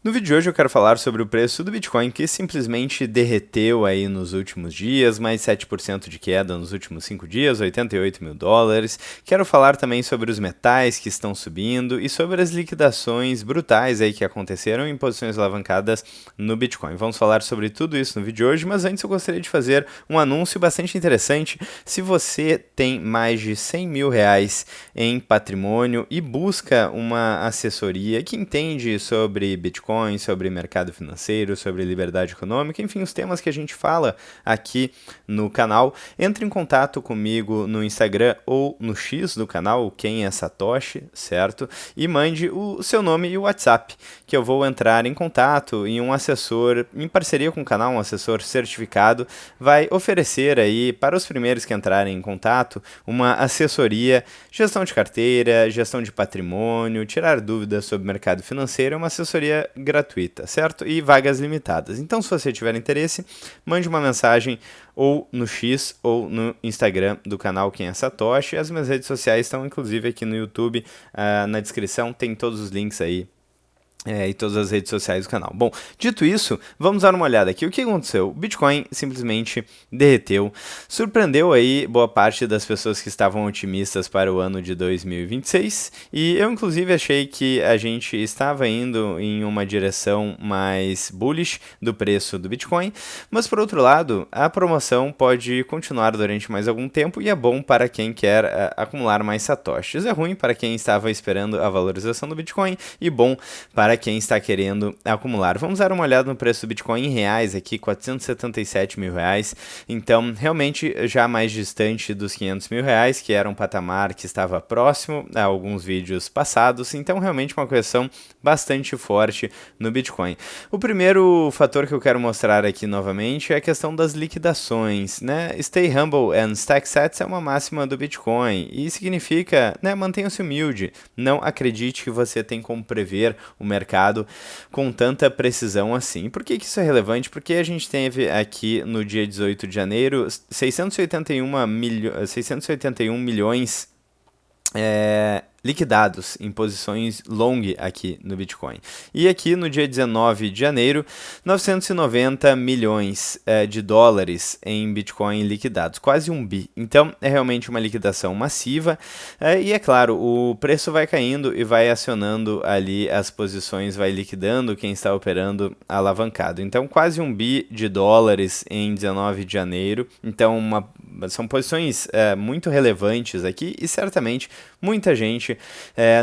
No vídeo de hoje eu quero falar sobre o preço do Bitcoin, que simplesmente derreteu aí nos últimos dias, mais 7% de queda nos últimos 5 dias, 88 mil dólares. Quero falar também sobre os metais que estão subindo e sobre as liquidações brutais aí que aconteceram em posições alavancadas no Bitcoin. Vamos falar sobre tudo isso no vídeo de hoje, mas antes eu gostaria de fazer um anúncio bastante interessante. Se você tem mais de 100 mil reais em patrimônio e busca uma assessoria que entende sobre Bitcoin, sobre mercado financeiro, sobre liberdade econômica, enfim, os temas que a gente fala aqui no canal, entre em contato comigo no Instagram ou no X do canal, quem é Satoshi, certo? E mande o seu nome e o WhatsApp, que eu vou entrar em contato e um assessor, em parceria com o canal, um assessor certificado, vai oferecer aí para os primeiros que entrarem em contato uma assessoria, gestão de carteira, gestão de patrimônio, tirar dúvidas sobre mercado financeiro, uma assessoria gratuita, certo? E vagas limitadas. Então, se você tiver interesse, mande uma mensagem ou no X ou no Instagram do canal Quem é Satoshi. As minhas redes sociais estão inclusive aqui no YouTube, na descrição, tem todos os links aí e todas as redes sociais do canal. Bom, dito isso, vamos dar uma olhada aqui. O que aconteceu? O Bitcoin simplesmente derreteu, surpreendeu aí boa parte das pessoas que estavam otimistas para o ano de 2026 e eu inclusive achei que a gente estava indo em uma direção mais bullish do preço do Bitcoin, mas por outro lado, a promoção pode continuar durante mais algum tempo e é bom para quem quer acumular mais satoshis. É ruim para quem estava esperando a valorização do Bitcoin e bom para quem está querendo acumular. Vamos dar uma olhada no preço do Bitcoin em reais aqui, 477 mil reais. Então, realmente já mais distante dos 500 mil reais, que era um patamar que estava próximo a alguns vídeos passados. Então, realmente uma correção bastante forte no Bitcoin. O primeiro fator que eu quero mostrar aqui novamente é a questão das liquidações, né? Stay humble and stack sats é uma máxima do Bitcoin e significa, né, mantenha-se humilde. Não acredite que você tem como prever o mercado com tanta precisão assim. Por que isso é relevante? Porque a gente teve aqui no dia 18 de janeiro 681 milhões liquidados em posições long aqui no Bitcoin. E aqui no dia 19 de janeiro, 990 milhões de dólares em Bitcoin liquidados, quase um bi. Então é realmente uma liquidação massiva e é claro, o preço vai caindo e vai acionando ali as posições, vai liquidando quem está operando alavancado. Então quase um bi de dólares em 19 de janeiro. Então são posições muito relevantes aqui e certamente muita gente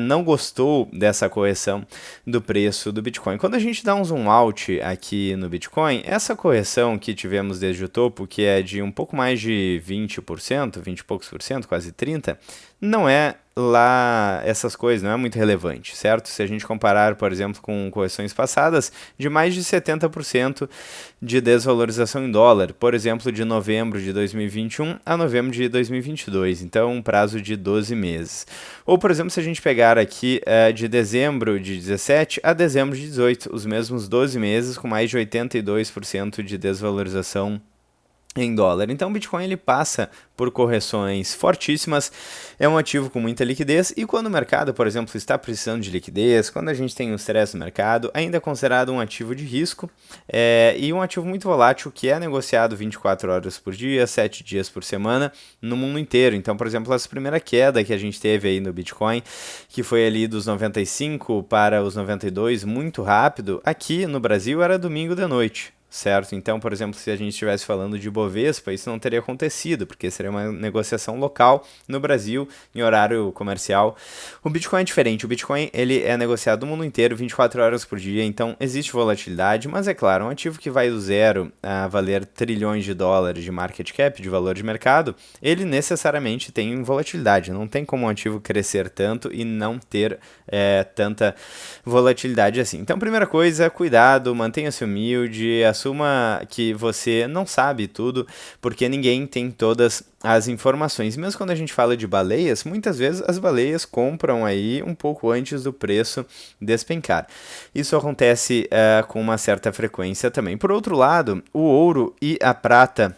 não gostou dessa correção do preço do Bitcoin. Quando a gente dá um zoom out aqui no Bitcoin, essa correção que tivemos desde o topo, que é de um pouco mais de 20%, 20 e poucos por cento, quase 30%, não é lá essas coisas, não é muito relevante, certo? Se a gente comparar, por exemplo, com correções passadas, de mais de 70% de desvalorização em dólar, por exemplo, de novembro de 2021 a novembro de 2022, então um prazo de 12 meses. Ou, por exemplo, se a gente pegar aqui de dezembro de 17 a dezembro de 18, os mesmos 12 meses com mais de 82% de desvalorização em dólar. Então o Bitcoin ele passa por correções fortíssimas, é um ativo com muita liquidez e quando o mercado, por exemplo, está precisando de liquidez, quando a gente tem um estresse no mercado, ainda é considerado um ativo de risco e um ativo muito volátil que é negociado 24 horas por dia, 7 dias por semana no mundo inteiro. Então, por exemplo, essa primeira queda que a gente teve aí no Bitcoin, que foi ali dos 95 para os 92 muito rápido, aqui no Brasil era domingo de noite. Certo? Então, por exemplo, se a gente estivesse falando de Bovespa, isso não teria acontecido, porque seria uma negociação local no Brasil, em horário comercial. O Bitcoin é diferente, o Bitcoin ele é negociado no mundo inteiro, 24 horas por dia, então existe volatilidade, mas é claro, um ativo que vai do zero a valer trilhões de dólares de market cap, de valor de mercado, ele necessariamente tem volatilidade, não tem como um ativo crescer tanto e não ter tanta volatilidade assim. Então, primeira coisa, cuidado, mantenha-se humilde, assuma que você não sabe tudo, porque ninguém tem todas as informações. Mesmo quando a gente fala de baleias, muitas vezes as baleias compram aí um pouco antes do preço despencar. Isso acontece com uma certa frequência também. Por outro lado, o ouro e a prata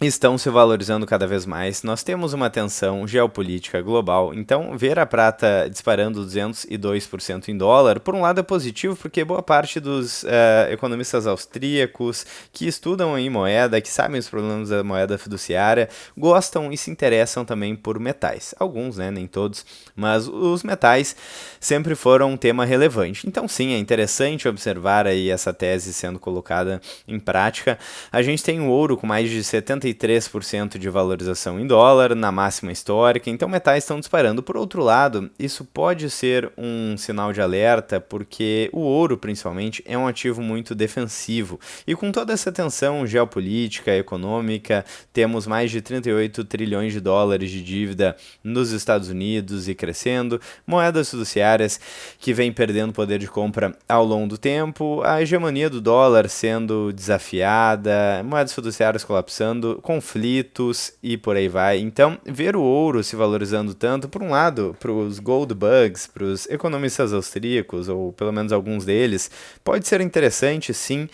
estão se valorizando cada vez mais. Nós temos uma tensão geopolítica global, então ver a prata disparando 202% em dólar, por um lado é positivo, porque boa parte dos economistas austríacos que estudam aí moeda, que sabem os problemas da moeda fiduciária, gostam e se interessam também por metais. Alguns, né, nem todos, mas os metais sempre foram um tema relevante. Então sim, é interessante observar aí essa tese sendo colocada em prática. A gente tem o ouro com mais de 73% de valorização em dólar, na máxima histórica, então metais estão disparando. Por outro lado, isso pode ser um sinal de alerta, porque o ouro, principalmente, é um ativo muito defensivo. E com toda essa tensão geopolítica, econômica, temos mais de 38 trilhões de dólares de dívida nos Estados Unidos e crescendo, moedas fiduciárias que vêm perdendo poder de compra ao longo do tempo, a hegemonia do dólar sendo desafiada, moedas fiduciárias colapsando, conflitos e por aí vai. Então, ver o ouro se valorizando tanto, por um lado, para os gold bugs, para os economistas austríacos, ou pelo menos alguns deles, pode ser interessante, sim,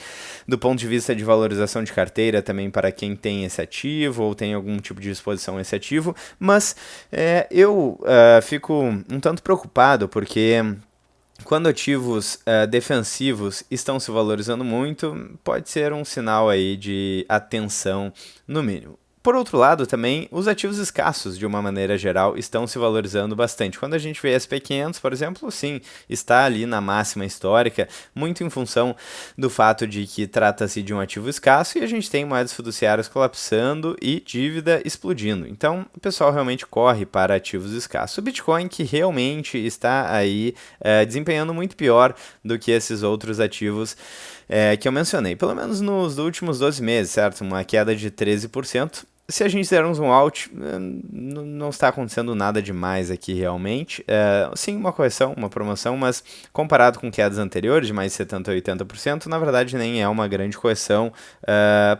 do ponto de vista de valorização de carteira, também para quem tem esse ativo ou tem algum tipo de exposição a esse ativo, mas eu fico um tanto preocupado, porque quando ativos defensivos estão se valorizando muito, pode ser um sinal aí de atenção, no mínimo. Por outro lado, também, os ativos escassos, de uma maneira geral, estão se valorizando bastante. Quando a gente vê SP500, por exemplo, sim, está ali na máxima histórica, muito em função do fato de que trata-se de um ativo escasso e a gente tem moedas fiduciárias colapsando e dívida explodindo. Então, o pessoal realmente corre para ativos escassos. O Bitcoin, que realmente está aí desempenhando muito pior do que esses outros ativos que eu mencionei, pelo menos nos últimos 12 meses, certo? Uma queda de 13%. Se a gente dermos um out, não está acontecendo nada demais aqui realmente. Sim, uma correção, uma promoção, mas comparado com quedas anteriores de mais de 70% a 80%, na verdade nem é uma grande correção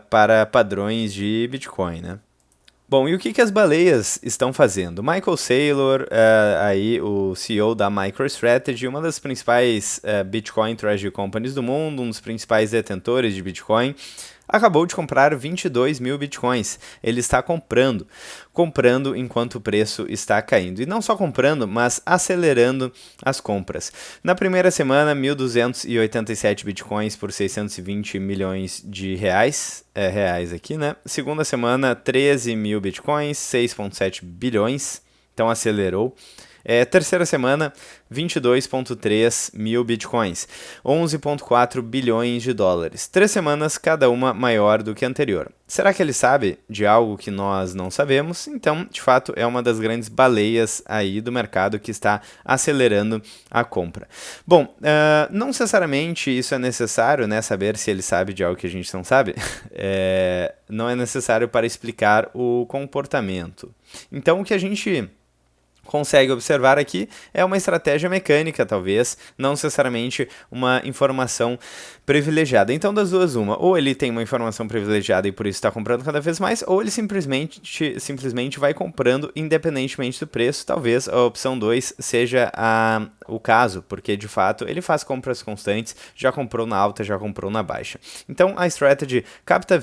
para padrões de Bitcoin, né? Bom, e o que as baleias estão fazendo? Michael Saylor, aí o CEO da MicroStrategy, uma das principais Bitcoin Treasury Companies do mundo, um dos principais detentores de Bitcoin, acabou de comprar 22 mil bitcoins. Ele está comprando enquanto o preço está caindo. E não só comprando, mas acelerando as compras. Na primeira semana, 1.287 bitcoins por 620 milhões de reais. Reais aqui, né? Segunda semana, 13 mil bitcoins, 6,7 bilhões. Então acelerou. Terceira semana, 22,3 mil bitcoins, 11,4 bilhões de dólares. 3 semanas, cada uma maior do que a anterior. Será que ele sabe de algo que nós não sabemos? Então, de fato, é uma das grandes baleias aí do mercado que está acelerando a compra. Bom, não necessariamente isso é necessário, né? Saber se ele sabe de algo que a gente não sabe. Não é necessário para explicar o comportamento. Então, o que a gente consegue observar aqui é uma estratégia mecânica, talvez, não necessariamente uma informação privilegiada. Então, das duas, uma, ou ele tem uma informação privilegiada e por isso está comprando cada vez mais, ou ele simplesmente vai comprando independentemente do preço. Talvez a opção 2 seja o caso, porque de fato ele faz compras constantes, já comprou na alta, já comprou na baixa. Então, a strategy capta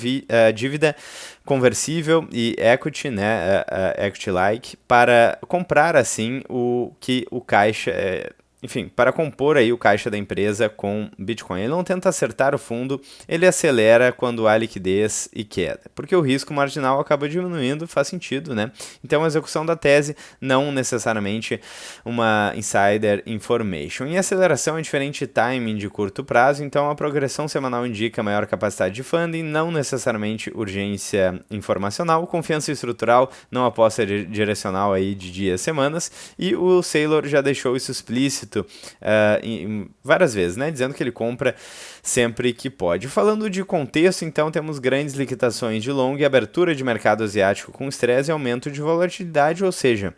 dívida conversível e equity, né, equity-like, para comprar assim o que o caixa, enfim, para compor aí o caixa da empresa com Bitcoin. Ele não tenta acertar o fundo, ele acelera quando há liquidez e queda, porque o risco marginal acaba diminuindo, faz sentido, né? Então a execução da tese não necessariamente uma insider information. Em aceleração é diferente de timing de curto prazo, então a progressão semanal indica maior capacidade de funding, não necessariamente urgência informacional, confiança estrutural, não aposta direcional aí de dias, semanas, e o Saylor já deixou isso explícito várias vezes, né, dizendo que ele compra sempre que pode. Falando de contexto, então, temos grandes liquidações de long e abertura de mercado asiático com estresse e aumento de volatilidade, ou seja,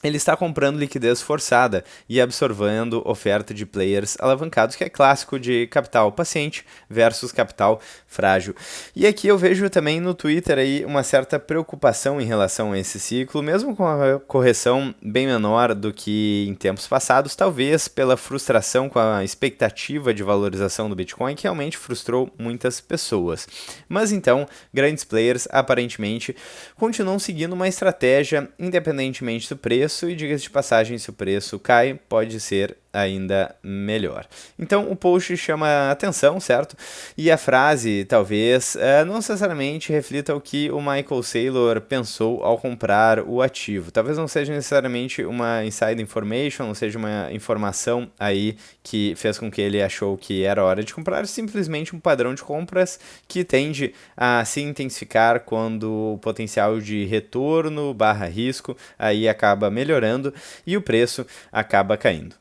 ele está comprando liquidez forçada e absorvendo oferta de players alavancados, que é clássico de capital paciente versus capital frágil. E aqui eu vejo também no Twitter aí uma certa preocupação em relação a esse ciclo, mesmo com a correção bem menor do que em tempos passados, talvez pela frustração com a expectativa de valorização do Bitcoin, que realmente frustrou muitas pessoas. Mas então, grandes players aparentemente continuam seguindo uma estratégia independentemente do preço, e diga-se de passagem, se o preço cai, pode ser ainda melhor. Então o post chama atenção, certo? E a frase talvez não necessariamente reflita o que o Michael Saylor pensou ao comprar o ativo. Talvez não seja necessariamente uma inside information, não seja uma informação aí que fez com que ele achou que era hora de comprar, simplesmente um padrão de compras que tende a se intensificar quando o potencial de retorno barra risco aí acaba melhorando e o preço acaba caindo.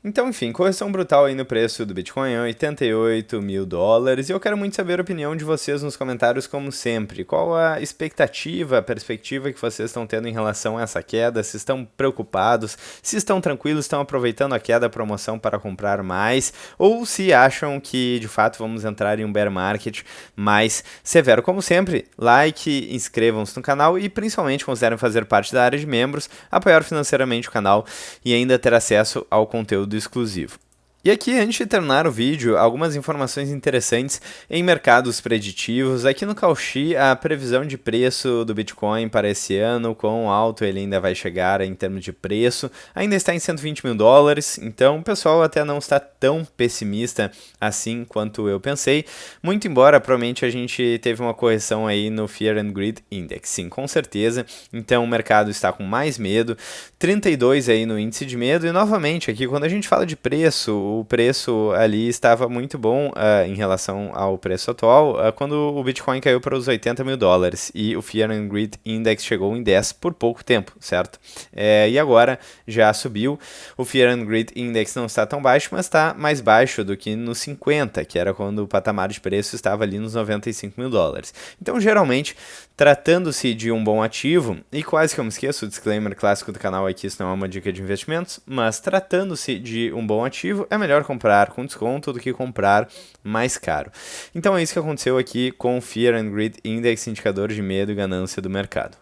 Então, enfim, correção brutal aí no preço do Bitcoin, 88 mil dólares, e eu quero muito saber a opinião de vocês nos comentários, como sempre. Qual a expectativa, a perspectiva que vocês estão tendo em relação a essa queda? Se estão preocupados, se estão tranquilos, estão aproveitando a queda, a promoção para comprar mais, ou se acham que, de fato, vamos entrar em um bear market mais severo. Como sempre, like, inscrevam-se no canal e, principalmente, considerem fazer parte da área de membros, apoiar financeiramente o canal e ainda ter acesso ao conteúdo exclusivo. E aqui, antes de terminar o vídeo, algumas informações interessantes em mercados preditivos. Aqui no Cauchy, a previsão de preço do Bitcoin para esse ano, quão alto ele ainda vai chegar em termos de preço, ainda está em 120 mil dólares, então o pessoal até não está tão pessimista assim quanto eu pensei, muito embora provavelmente a gente teve uma correção aí no Fear and Greed Index, sim, com certeza, então o mercado está com mais medo, 32 aí no índice de medo, e novamente aqui quando a gente fala de preço, o preço ali estava muito bom em relação ao preço atual, quando o Bitcoin caiu para os 80 mil dólares e o Fear and Greed Index chegou em 10 por pouco tempo, certo? E agora já subiu, o Fear and Greed Index não está tão baixo, mas está mais baixo do que nos 50, que era quando o patamar de preço estava ali nos 95 mil dólares. Então, geralmente, tratando-se de um bom ativo, e quase que eu me esqueço, o disclaimer clássico do canal é que isso não é uma dica de investimentos, mas tratando-se de um bom ativo, é melhor comprar com desconto do que comprar mais caro. Então é isso que aconteceu aqui com o Fear and Greed Index, indicador de medo e ganância do mercado.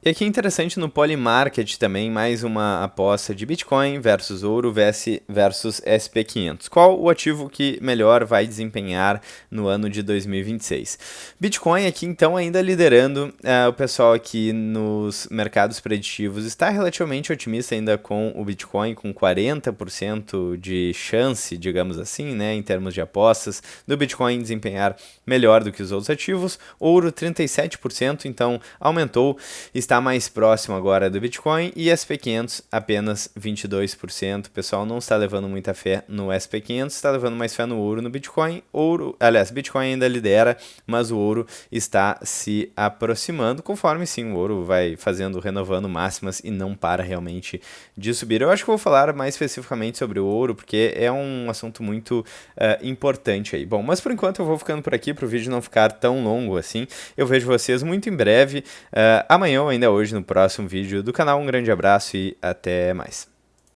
E aqui é interessante no Polymarket também, mais uma aposta de Bitcoin versus ouro versus SP500. Qual o ativo que melhor vai desempenhar no ano de 2026? Bitcoin aqui então ainda liderando, o pessoal aqui nos mercados preditivos está relativamente otimista ainda com o Bitcoin, com 40% de chance, digamos assim, né, em termos de apostas, do Bitcoin desempenhar melhor do que os outros ativos. Ouro 37%, então aumentou, está mais próximo agora do Bitcoin, e SP500 apenas 22%. O pessoal não está levando muita fé no SP500, está levando mais fé no ouro, no Bitcoin. Bitcoin ainda lidera, mas o ouro está se aproximando, conforme sim o ouro vai renovando máximas e não para realmente de subir. Eu acho que eu vou falar mais especificamente sobre o ouro, porque é um assunto muito importante aí. Bom, mas por enquanto eu vou ficando por aqui, para o vídeo não ficar tão longo assim. Eu vejo vocês muito em breve, amanhã ou ainda hoje no próximo vídeo do canal. Um grande abraço e até mais.